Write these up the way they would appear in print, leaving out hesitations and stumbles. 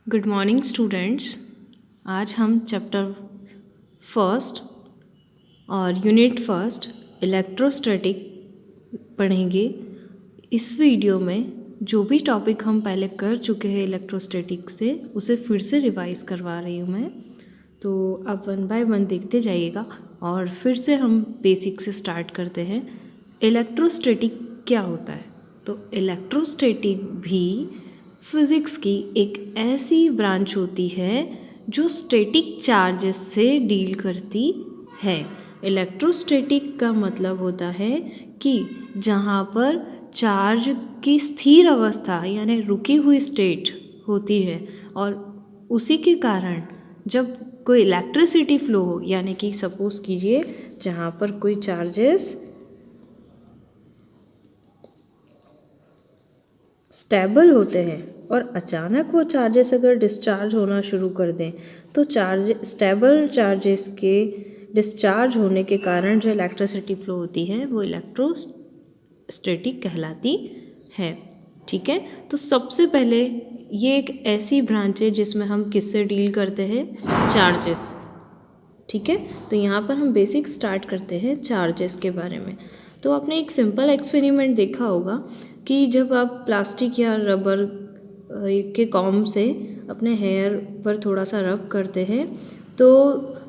Good morning students. आज हम chapter first और यूनिट फर्स्ट इलेक्ट्रोस्टैटिक पढ़ेंगे। इस वीडियो में जो भी टॉपिक हम पहले कर चुके हैं इलेक्ट्रोस्टैटिक से उसे फिर से रिवाइज करवा रही हूँ मैं। तो आप 1 बाय 1 देखते जाइएगा और फिर से हम बेसिक से स्टार्ट करते हैं। इलेक्ट्रोस्टैटिक क्या होता है? तो इलेक्ट्रोस्टैटिक भी फिज़िक्स की एक ऐसी ब्रांच होती है जो स्टैटिक चार्जेस से डील करती है। इलेक्ट्रोस्टैटिक का मतलब होता है कि जहाँ पर चार्ज की स्थिर अवस्था यानी रुकी हुई स्टेट होती है और उसी के कारण जब कोई इलेक्ट्रिसिटी फ्लो हो, यानी कि सपोज कीजिए जहाँ पर कोई चार्जेस स्टेबल होते हैं और अचानक वो चार्जेस अगर डिस्चार्ज होना शुरू कर दें तो स्टेबल चार्जेस के डिस्चार्ज होने के कारण जो इलेक्ट्रिसिटी फ्लो होती है वो इलेक्ट्रोस्टैटिक कहलाती है। ठीक है, तो सबसे पहले ये एक ऐसी ब्रांच है जिसमें हम किससे डील करते हैं? चार्जेस। ठीक है, तो यहाँ पर हम बेसिक स्टार्ट करते हैं चार्जेस के बारे में। तो आपने एक सिंपल एक्सपेरिमेंट देखा होगा कि जब आप प्लास्टिक या रबर के कॉम से अपने हेयर पर थोड़ा सा रब करते हैं तो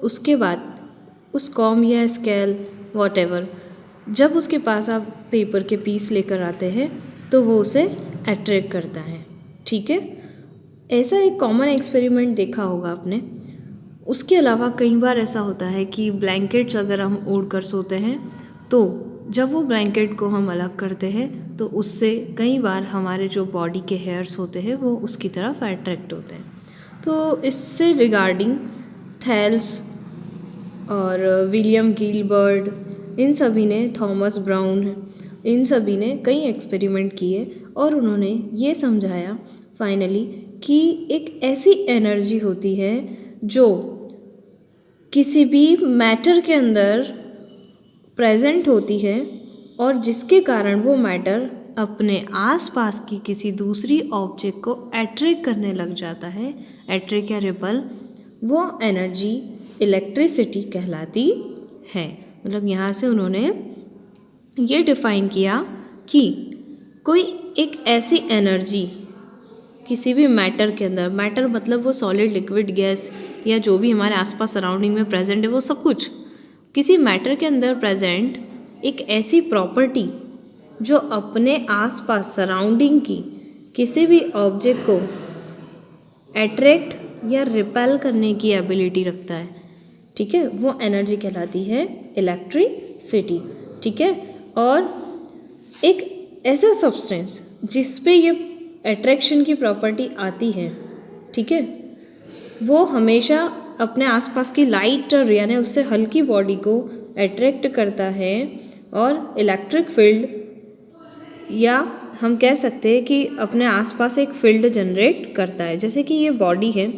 उसके बाद उस कॉम या स्केल वॉटेवर जब उसके पास आप पेपर के पीस लेकर आते हैं तो वो उसे अट्रैक्ट करता है। ठीक है, ऐसा एक कॉमन एक्सपेरिमेंट देखा होगा आपने। उसके अलावा कई बार ऐसा होता है कि ब्लैंकेट्स अगर हम ओढ़ कर सोते हैं तो जब वो ब्लैंकेट को हम अलग करते हैं तो उससे कई बार हमारे जो बॉडी के हेयर्स होते हैं वो उसकी तरफ अट्रैक्ट होते हैं। तो इससे रिगार्डिंग थैल्स और विलियम गिलबर्ट इन सभी ने, थॉमस ब्राउन, इन सभी ने कई एक्सपेरिमेंट किए और उन्होंने ये समझाया फाइनली कि एक ऐसी एनर्जी होती है जो किसी भी मैटर के अंदर प्रेजेंट होती है और जिसके कारण वो मैटर अपने आसपास की किसी दूसरी ऑब्जेक्ट को अट्रैक्ट करने लग जाता है। अट्रैक्ट या रिपल, वो एनर्जी इलेक्ट्रिसिटी कहलाती है। मतलब यहाँ से उन्होंने ये डिफाइन किया कि कोई एक ऐसी एनर्जी किसी भी मैटर के अंदर, मैटर मतलब वो सॉलिड, लिक्विड, गैस या जो भी हमारे आसपास सराउंडिंग में प्रेजेंट है वो सब कुछ, किसी मैटर के अंदर प्रेजेंट एक ऐसी प्रॉपर्टी जो अपने आसपास सराउंडिंग की किसी भी ऑब्जेक्ट को अट्रैक्ट या रिपेल करने की एबिलिटी रखता है। ठीक है, वो एनर्जी कहलाती है इलेक्ट्रिसिटी। ठीक है, और एक ऐसा सब्सटेंस जिस पे ये अट्रैक्शन की प्रॉपर्टी आती है, ठीक है, वो हमेशा अपने आसपास की लाइट यानी उससे हल्की बॉडी को अट्रैक्ट करता है और इलेक्ट्रिक फील्ड, या हम कह सकते हैं कि अपने आसपास एक फील्ड जनरेट करता है। जैसे कि ये बॉडी है,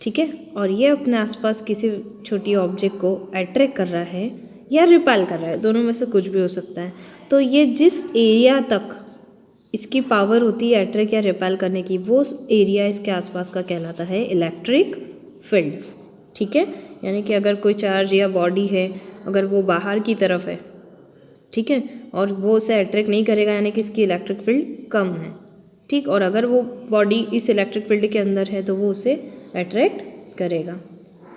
ठीक है, और ये अपने आसपास किसी छोटी ऑब्जेक्ट को अट्रैक्ट कर रहा है या रिपेल कर रहा है, दोनों में से कुछ भी हो सकता है। तो ये जिस एरिया तक इसकी पावर होती है अट्रैक्ट या रिपेल करने की, वो एरिया इसके आसपास का कहलाता है इलेक्ट्रिक फील्ड। ठीक है, यानी कि अगर कोई चार्ज या बॉडी है, अगर वो बाहर की तरफ है, ठीक है, और वो उसे अट्रैक्ट नहीं करेगा यानी कि इसकी इलेक्ट्रिक फील्ड कम है। ठीक, और अगर वो बॉडी इस इलेक्ट्रिक फील्ड के अंदर है तो वो उसे अट्रैक्ट करेगा।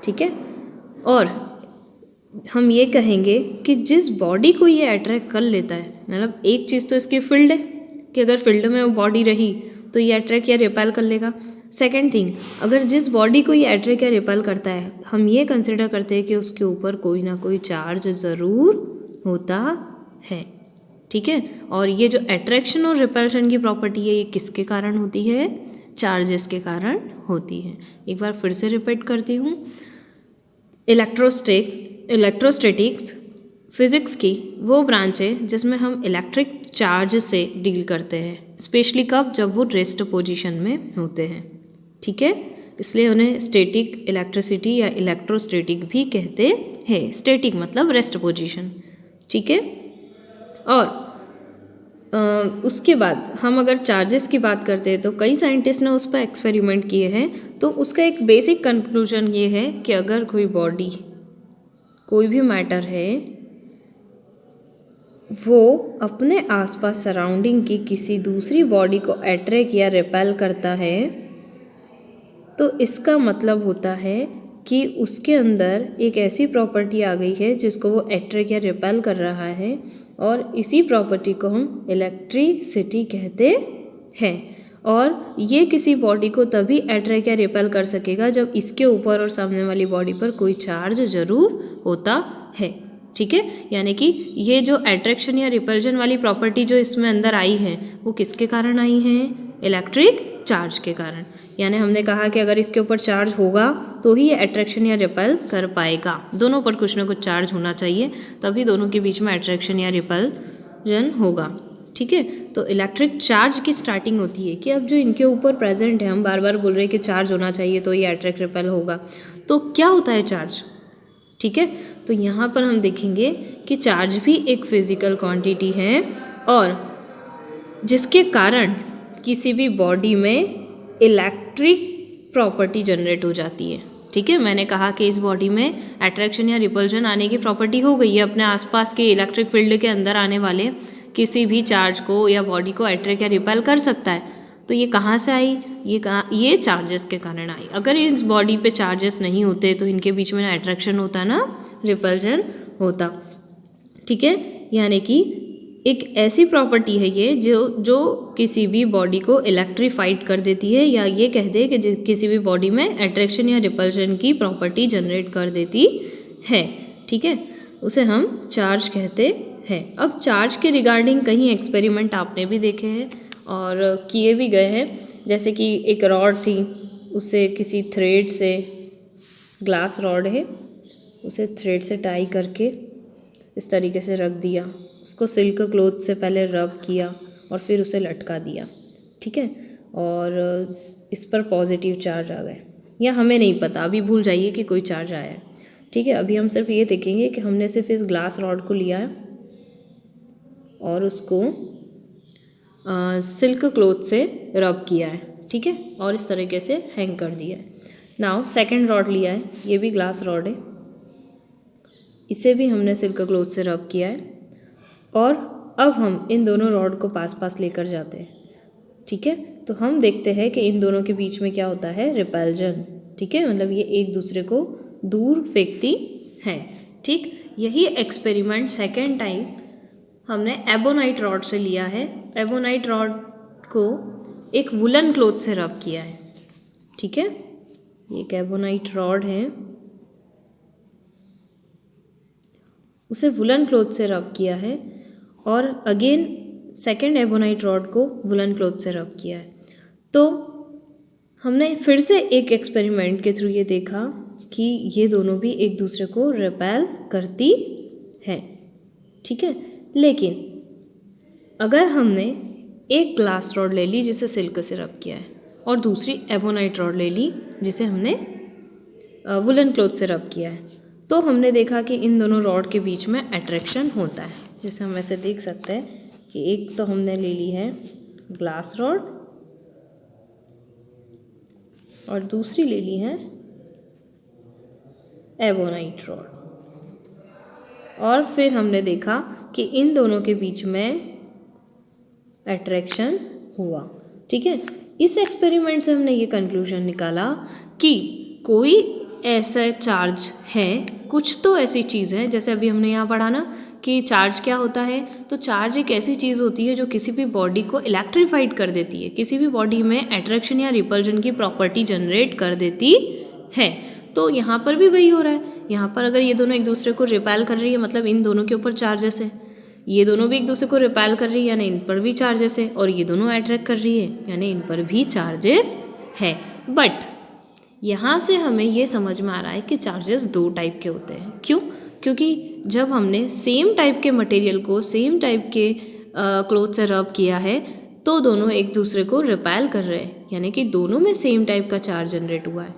ठीक है, और हम ये कहेंगे कि जिस बॉडी को ये अट्रैक्ट कर लेता है, मतलब एक चीज़ तो इसकी फील्ड है कि अगर फील्ड में वो बॉडी रही तो ये अट्रैक्ट या रिपेल कर लेगा। सेकेंड थिंग, अगर जिस बॉडी को ये अट्रैक्ट या रिपेल करता है, हम ये कंसिडर करते हैं कि उसके ऊपर कोई ना कोई चार्ज ज़रूर होता है। ठीक है, और ये जो अट्रैक्शन और रिपल्शन की प्रॉपर्टी है ये किसके कारण होती है? चार्जेस के कारण होती है। एक बार फिर से रिपीट करती हूँ, इलेक्ट्रोस्टैटिक्स फिज़िक्स की वो ब्रांच है जिसमें हम इलेक्ट्रिक चार्ज से डील करते हैं, स्पेशली कब? जब वो रेस्ट पोजीशन में होते हैं। ठीक है, इसलिए उन्हें स्टैटिक इलेक्ट्रिसिटी या इलेक्ट्रोस्टैटिक भी कहते हैं। स्टैटिक मतलब रेस्ट पोजीशन। ठीक है, और उसके बाद हम अगर चार्जेस की बात करते हैं तो कई साइंटिस्ट ने उस पर एक्सपेरिमेंट किए हैं। तो उसका एक बेसिक कंक्लूजन ये है कि अगर कोई बॉडी, कोई भी मैटर है, वो अपने आसपास सराउंडिंग की किसी दूसरी बॉडी को अट्रैक्ट या रिपेल करता है, तो इसका मतलब होता है कि उसके अंदर एक ऐसी प्रॉपर्टी आ गई है जिसको वो अट्रैक्ट या रिपेल कर रहा है, और इसी प्रॉपर्टी को हम इलेक्ट्रिसिटी कहते हैं। और ये किसी बॉडी को तभी अट्रैक्ट या रिपेल कर सकेगा जब इसके ऊपर और सामने वाली बॉडी पर कोई चार्ज जरूर होता है। ठीक है, यानी कि ये जो अट्रैक्शन या रिपल्जन वाली प्रॉपर्टी जो इसमें अंदर आई है वो किसके कारण आई है? इलेक्ट्रिक चार्ज के कारण। यानी हमने कहा कि अगर इसके ऊपर चार्ज होगा तो ही ये अट्रैक्शन या रिपल कर पाएगा। दोनों पर कुछ ना कुछ चार्ज होना चाहिए, तभी दोनों के बीच में अट्रैक्शन या रिपल्जन होगा। ठीक है, तो इलेक्ट्रिक चार्ज की स्टार्टिंग होती है कि अब जो इनके ऊपर प्रेजेंट है, हम बार बार बोल रहे हैं कि चार्ज होना चाहिए तो ये अट्रैक्ट रिपल होगा, तो क्या होता है चार्ज? ठीक है, तो यहाँ पर हम देखेंगे कि चार्ज भी एक फिजिकल क्वांटिटी है और जिसके कारण किसी भी बॉडी में इलेक्ट्रिक प्रॉपर्टी जनरेट हो जाती है। ठीक है, मैंने कहा कि इस बॉडी में अट्रैक्शन या रिपल्जन आने की प्रॉपर्टी हो गई है, अपने आसपास के इलेक्ट्रिक फील्ड के अंदर आने वाले किसी भी चार्ज को या बॉडी को अट्रैक्ट या रिपेल कर सकता है। तो ये कहाँ से आई? ये चार्जेस के कारण आई। अगर इस बॉडी पे चार्जेस नहीं होते तो इनके बीच में ना अट्रैक्शन होता ना रिपल्जन होता। ठीक है, यानी कि एक ऐसी प्रॉपर्टी है ये जो किसी भी बॉडी को इलेक्ट्रीफाइड कर देती है, या ये कह दे कि किसी भी बॉडी में अट्रैक्शन या रिपल्जन की प्रॉपर्टी जनरेट कर देती है। ठीक है, उसे हम चार्ज कहते हैं। अब चार्ज के रिगार्डिंग कहीं एक्सपेरिमेंट आपने भी देखे हैं और किए भी गए हैं। जैसे कि एक रॉड थी, उसे किसी थ्रेड से, ग्लास रॉड है, उसे थ्रेड से टाई करके इस तरीके से रख दिया, उसको सिल्क क्लॉथ से पहले रब किया और फिर उसे लटका दिया। ठीक है, और इस पर पॉजिटिव चार्ज आ गए, या हमें नहीं पता, अभी भूल जाइए कि कोई चार्ज आया है। ठीक है, अभी हम सिर्फ ये देखेंगे कि हमने सिर्फ इस ग्लास रॉड को लिया है और उसको सिल्क क्लॉथ से रब किया है। ठीक है, और इस तरीके से हैंग कर दिया है। नाउ सेकंड रॉड लिया है, ये भी ग्लास रॉड है, इसे भी हमने सिल्क क्लॉथ से रब किया है, और अब हम इन दोनों रॉड को पास पास लेकर जाते हैं। ठीक है, तो हम देखते हैं कि इन दोनों के बीच में क्या होता है? रिपल्जन। ठीक है, मतलब ये एक दूसरे को दूर फेंकती हैं। ठीक, यही एक्सपेरिमेंट सेकेंड टाइम हमने एबोनाइट रॉड से लिया है। एबोनाइट रॉड को एक वुलन क्लॉथ से रब किया है। ठीक है, ये एक एबोनाइट रॉड है, उसे वुलन क्लॉथ से रब किया है, और अगेन सेकेंड एबोनाइट रॉड को वुलन क्लॉथ से रब किया है। तो हमने फिर से एक एक्सपेरिमेंट के थ्रू ये देखा कि ये दोनों भी एक दूसरे को रिपेल करती है। ठीक है, लेकिन अगर हमने एक ग्लास रॉड ले ली जिसे सिल्क से रब किया है, और दूसरी एबोनाइट रॉड ले ली जिसे हमने वुलन क्लॉथ से रब किया है, तो हमने देखा कि इन दोनों रॉड के बीच में अट्रैक्शन होता है। जैसे हम ऐसे देख सकते हैं कि एक तो हमने ले ली है ग्लास रॉड और दूसरी ले ली है एबोनाइट रॉड, और फिर हमने देखा कि इन दोनों के बीच में अट्रैक्शन हुआ। ठीक है, इस एक्सपेरिमेंट से हमने ये कंक्लूजन निकाला कि कोई ऐसा चार्ज है, कुछ तो ऐसी चीज़ है, जैसे अभी हमने यहाँ पढ़ा ना कि चार्ज क्या होता है, तो चार्ज एक ऐसी चीज़ होती है जो किसी भी बॉडी को इलेक्ट्रीफाइड कर देती है, किसी भी बॉडी में अट्रैक्शन या रिपल्जन की प्रॉपर्टी जनरेट कर देती है। तो यहाँ पर भी वही हो रहा है। यहाँ पर अगर ये दोनों एक दूसरे को रिपेल कर रही है, मतलब इन दोनों के ऊपर चार्जेस है, ये दोनों भी एक दूसरे को रिपेल कर रही है, यानी इन पर भी चार्जेस है, और ये दोनों अट्रैक्ट कर रही है, यानी इन पर भी चार्जेस है। बट यहाँ से हमें ये समझ में आ रहा है कि चार्जेस दो टाइप के होते हैं। क्यों? क्योंकि जब हमने सेम टाइप के मटेरियल को सेम टाइप के क्लॉथ से रब किया है, तो दोनों एक दूसरे को रिपेल कर रहे हैं, यानी कि दोनों में सेम टाइप का चार्ज जनरेट हुआ है।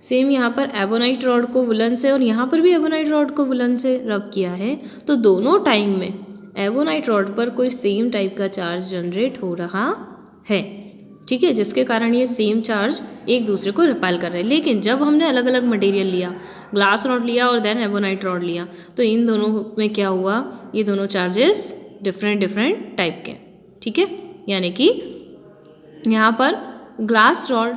सेम यहाँ पर एबोनाइट रॉड को वुलन से और यहाँ पर भी एबोनाइट रॉड को वुलन से रब किया है, तो दोनों टाइम में एबोनाइट रॉड पर कोई सेम टाइप का चार्ज जनरेट हो रहा है, ठीक है, जिसके कारण ये सेम चार्ज एक दूसरे को रिपेल कर रहे हैं। लेकिन जब हमने अलग अलग मटेरियल लिया, ग्लास रॉड लिया और देन एबोनाइट रॉड लिया, तो इन दोनों में क्या हुआ, ये दोनों चार्जेस डिफरेंट टाइप के, ठीक है। यानी कि यहाँ पर ग्लास रॉड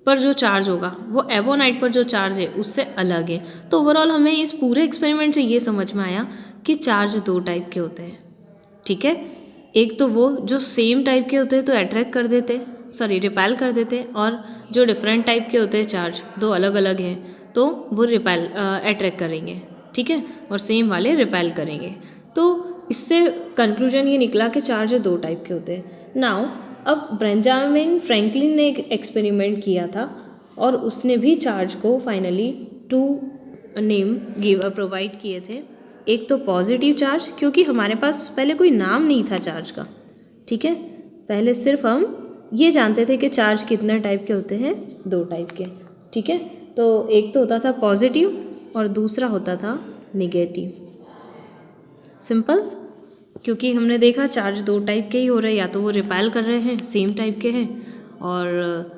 पर जो चार्ज होगा वो एबोनाइट पर जो चार्ज है उससे अलग है। तो ओवरऑल हमें इस पूरे एक्सपेरिमेंट से ये समझ में आया कि चार्ज दो टाइप के होते हैं, ठीक है। एक तो वो जो सेम टाइप के होते हैं तो अट्रैक्ट कर देते, रिपेल कर देते, और जो डिफरेंट टाइप के होते हैं चार्ज, दो अलग अलग हैं, तो वो अट्रैक्ट करेंगे, ठीक है, और सेम वाले रिपेल करेंगे। तो इससे कंक्लूजन ये निकला कि चार्ज दो टाइप के होते हैं। नाउ अब बेंजामिन फ्रैंकलिन ने एक एक्सपेरिमेंट किया था और उसने भी चार्ज को फाइनली 2 नेम प्रोवाइड किए थे। एक तो पॉजिटिव चार्ज, क्योंकि हमारे पास पहले कोई नाम नहीं था चार्ज का, ठीक है, पहले सिर्फ हम ये जानते थे कि चार्ज कितने टाइप के होते हैं, 2 टाइप के, ठीक है। तो एक तो होता था पॉजिटिव और दूसरा होता था निगेटिव। सिंपल, क्योंकि हमने देखा चार्ज 2 टाइप के ही हो रहे हैं, या तो वो रिपेल कर रहे हैं, सेम टाइप के हैं, और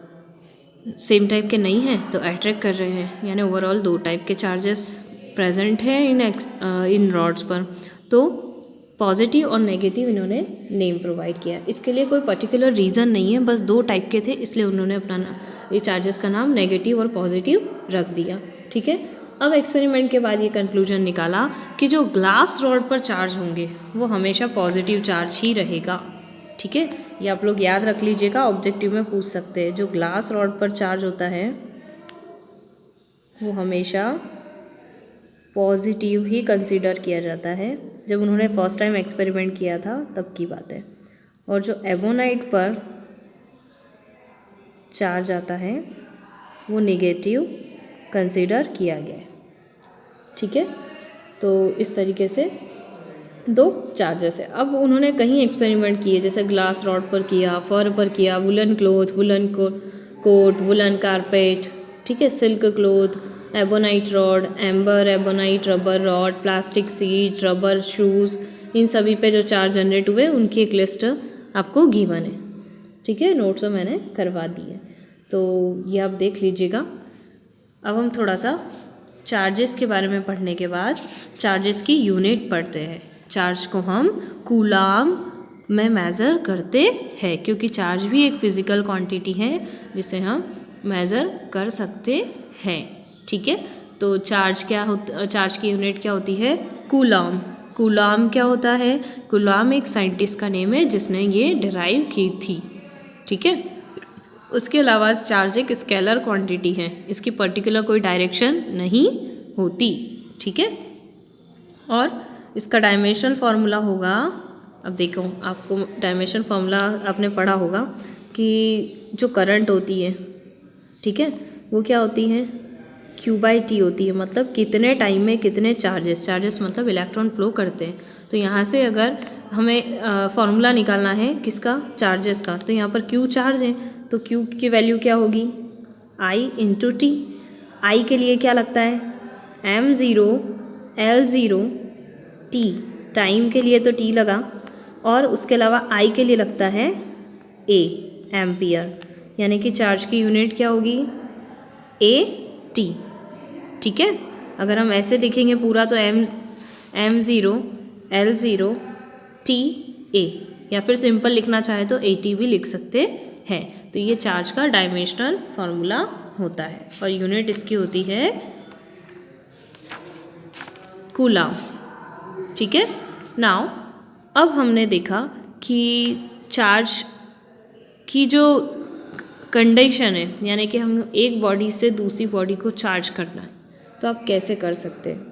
सेम टाइप के नहीं हैं तो अट्रैक्ट कर रहे हैं, यानी ओवरऑल 2 टाइप के चार्जेस प्रेजेंट है इन रॉड्स पर। तो पॉजिटिव और नेगेटिव इन्होंने नेम प्रोवाइड किया। इसके लिए कोई पर्टिकुलर रीज़न नहीं है, बस 2 टाइप के थे, इसलिए उन्होंने अपना ये चार्जेस का नाम नेगेटिव और पॉजिटिव रख दिया, ठीक है। अब एक्सपेरिमेंट के बाद ये कंक्लूजन निकाला कि जो ग्लास रॉड पर चार्ज होंगे वो हमेशा पॉजिटिव चार्ज ही रहेगा, ठीक है। ये आप लोग याद रख लीजिएगा, ऑब्जेक्टिव में पूछ सकते हैं। जो ग्लास रॉड पर चार्ज होता है वो हमेशा पॉजिटिव ही कंसीडर किया जाता है। जब उन्होंने फर्स्ट टाइम एक्सपेरिमेंट किया था तब की बात है। और जो एबोनाइट पर चार्ज आता है वो नेगेटिव कंसीडर किया गया है, ठीक है। तो इस तरीके से 2 चार्जेस है। अब उन्होंने कहीं एक्सपेरिमेंट किए, जैसे ग्लास रॉड पर किया, फर पर किया, woollen cloth, woollen coat, woollen carpet, ठीक है, silk cloth, ebonite rod, amber, ebonite rubber rod, plastic sheet, rubber shoes, इन सभी पे जो चार्ज जनरेट हुए उनकी एक लिस्ट आपको गिवन है, ठीक है, नोट्स में मैंने करवा दी है, तो ये आप देख लीजिएगा। अब हम थोड़ा सा चार्जेस के बारे में पढ़ने के बाद चार्जेस की यूनिट पढ़ते हैं। चार्ज को हम कूलाम में मेज़र करते हैं, क्योंकि चार्ज भी एक फिज़िकल क्वांटिटी है जिसे हम मेज़र कर सकते हैं, ठीक है। तो चार्ज की यूनिट क्या होती है, कूलाम। कूलाम क्या होता है, कूलाम एक साइंटिस्ट का नेम है जिसने ये डिराइव की थी, ठीक है। उसके अलावा चार्ज एक स्केलर क्वांटिटी है, इसकी पर्टिकुलर कोई डायरेक्शन नहीं होती, ठीक है। और इसका डायमेंशनल फार्मूला होगा, अब देखो आपको डायमेंशनल फार्मूला आपने पढ़ा होगा कि जो करंट होती है, ठीक है, वो क्या होती है, Q/T होती है, मतलब कितने टाइम में कितने चार्जेस मतलब इलेक्ट्रॉन फ्लो करते हैं। तो यहाँ से अगर हमें फार्मूला निकालना है किसका, चार्जेस का, तो यहाँ पर Q चार्ज है तो Q की वैल्यू क्या होगी, I × T। I के लिए क्या लगता है, M0 L0 T, टाइम के लिए तो T लगा, और उसके अलावा I के लिए लगता है A, एम्पियर, यानी कि चार्ज की यूनिट क्या होगी, AT, ठीक है। अगर हम ऐसे लिखेंगे पूरा तो M0 L0 TA, या फिर सिंपल लिखना चाहे तो AT भी लिख सकते हैं। तो ये चार्ज का डायमेंशनल फार्मूला होता है और यूनिट इसकी होती है कूलाम, ठीक है। नाउ अब हमने देखा कि चार्ज की जो कंडीशन है, यानी कि हम एक बॉडी से दूसरी बॉडी को चार्ज करना है, तो आप कैसे कर सकते हैं,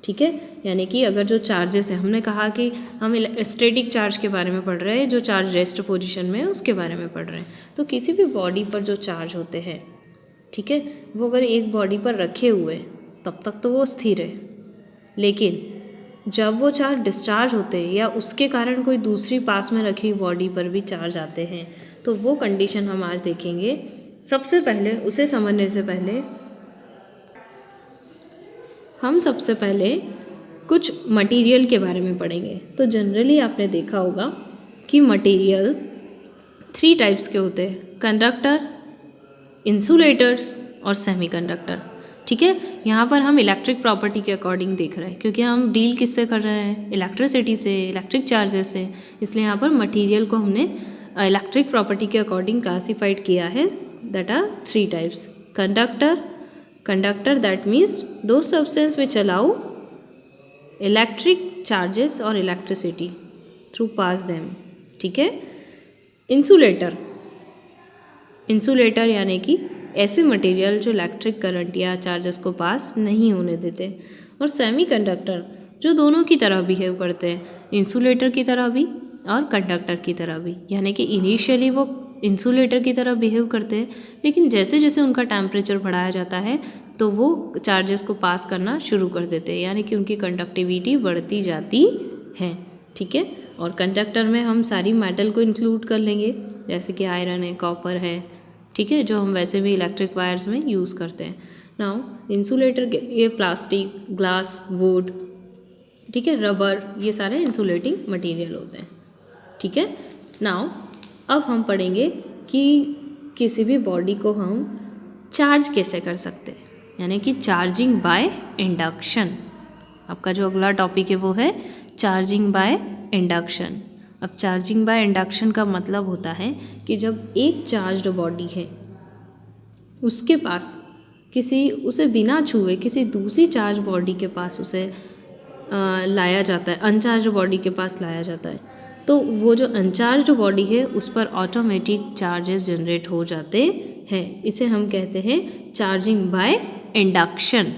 ठीक है। यानी कि अगर जो चार्जेस हैं, हमने कहा कि हम स्टैटिक चार्ज के बारे में पढ़ रहे हैं, जो चार्ज रेस्ट पोजीशन में है उसके बारे में पढ़ रहे हैं। तो किसी भी बॉडी पर जो चार्ज होते हैं, ठीक है, वो अगर एक बॉडी पर रखे हुए तब तक तो वो स्थिर है, लेकिन जब वो चार्ज डिस्चार्ज होते हैं या उसके कारण कोई दूसरी पास में रखी बॉडी पर भी चार्ज आते हैं, तो वो कंडीशन हम आज देखेंगे। सबसे पहले उसे समझने से पहले हम कुछ मटेरियल के बारे में पढ़ेंगे। तो जनरली आपने देखा होगा कि मटेरियल 3 टाइप्स के होते हैं, कंडक्टर, इंसुलेटर्स और सेमीकंडक्टर। ठीक है, यहाँ पर हम इलेक्ट्रिक प्रॉपर्टी के अकॉर्डिंग देख रहे हैं, क्योंकि हम डील किससे कर रहे हैं, इलेक्ट्रिसिटी से, इलेक्ट्रिक चार्जेस से, इसलिए यहाँ पर मटेरियल को हमने इलेक्ट्रिक प्रॉपर्टी के अकॉर्डिंग क्लासीफाइड किया है। That are 3 types, conductor that means दो substance which allow electric charges और इलेक्ट्रिसिटी थ्रू पास देम। ठीक है, इंसुलेटर यानी कि ऐसे मटेरियल जो इलेक्ट्रिक करंट या चार्जेस को पास नहीं होने देते, और सेमीकंडक्टर जो दोनों की तरह बिहेव करते हैं, इंसुलेटर की तरह भी और कंडक्टर की तरह भी, यानी कि इनिशियली वो इंसुलेटर की तरह बिहेव करते हैं, लेकिन जैसे जैसे उनका टेम्परेचर बढ़ाया जाता है तो वो चार्जेस को पास करना शुरू कर देते हैं, यानी कि उनकी कंडक्टिविटी बढ़ती जाती है। ठीक है, और कंडक्टर में हम सारी मेटल को इंक्लूड कर लेंगे, जैसे कि आयरन है, कॉपर है, ठीक है, जो हम वैसे भी इलेक्ट्रिक वायर्स में यूज़ करते हैं। नाउ इंसुलेटर के ये प्लास्टिक, ग्लास, वुड, ठीक है, रबर, ये सारे इंसुलेटिंग मटेरियल होते हैं। ठीक है, नाउ अब हम पढ़ेंगे कि किसी भी बॉडी को हम चार्ज कैसे कर सकते हैं, यानी कि चार्जिंग बाय इंडक्शन। आपका जो अगला टॉपिक है वो है चार्जिंग बाय इंडक्शन। अब चार्जिंग बाय इंडक्शन का मतलब होता है कि जब एक चार्ज्ड बॉडी है उसके पास उसे बिना छुए किसी दूसरी चार्ज बॉडी के पास उसे लाया जाता है, अनचार्ज बॉडी के पास लाया जाता है, तो वो जो अनचार्ज बॉडी है उस पर ऑटोमेटिक चार्जेस जनरेट हो जाते हैं। इसे हम कहते हैं चार्जिंग बाय इंडक्शन।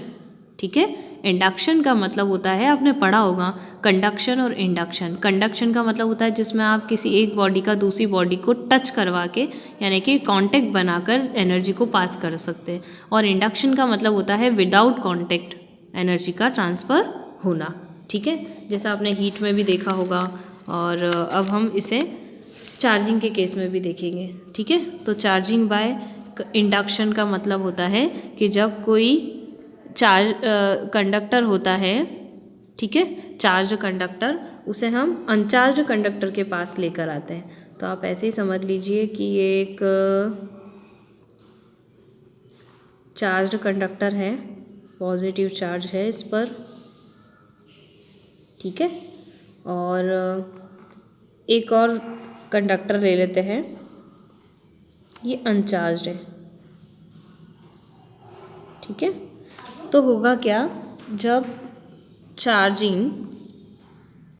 ठीक है, इंडक्शन का मतलब होता है, आपने पढ़ा होगा कंडक्शन और इंडक्शन। कंडक्शन का मतलब होता है जिसमें आप किसी एक बॉडी का दूसरी बॉडी को टच करवा के, यानी कि कांटेक्ट बनाकर एनर्जी को पास कर सकते हैं, और इंडक्शन का मतलब होता है विदाउट कांटेक्ट एनर्जी का ट्रांसफ़र होना। ठीक है, जैसा आपने हीट में भी देखा होगा, और अब हम इसे चार्जिंग के केस में भी देखेंगे। ठीक है, तो चार्जिंग बाय इंडक्शन का मतलब होता है कि जब कोई कंडक्टर होता है, ठीक है, चार्ज कंडक्टर, उसे हम अनचार्ज कंडक्टर के पास लेकर आते हैं। तो आप ऐसे ही समझ लीजिए कि ये एक चार्ज कंडक्टर है, पॉजिटिव चार्ज है इस पर। ठीक है, और एक और कंडक्टर ले लेते हैं, ये अनचार्ज है। ठीक है, तो होगा क्या, जब चार्जिंग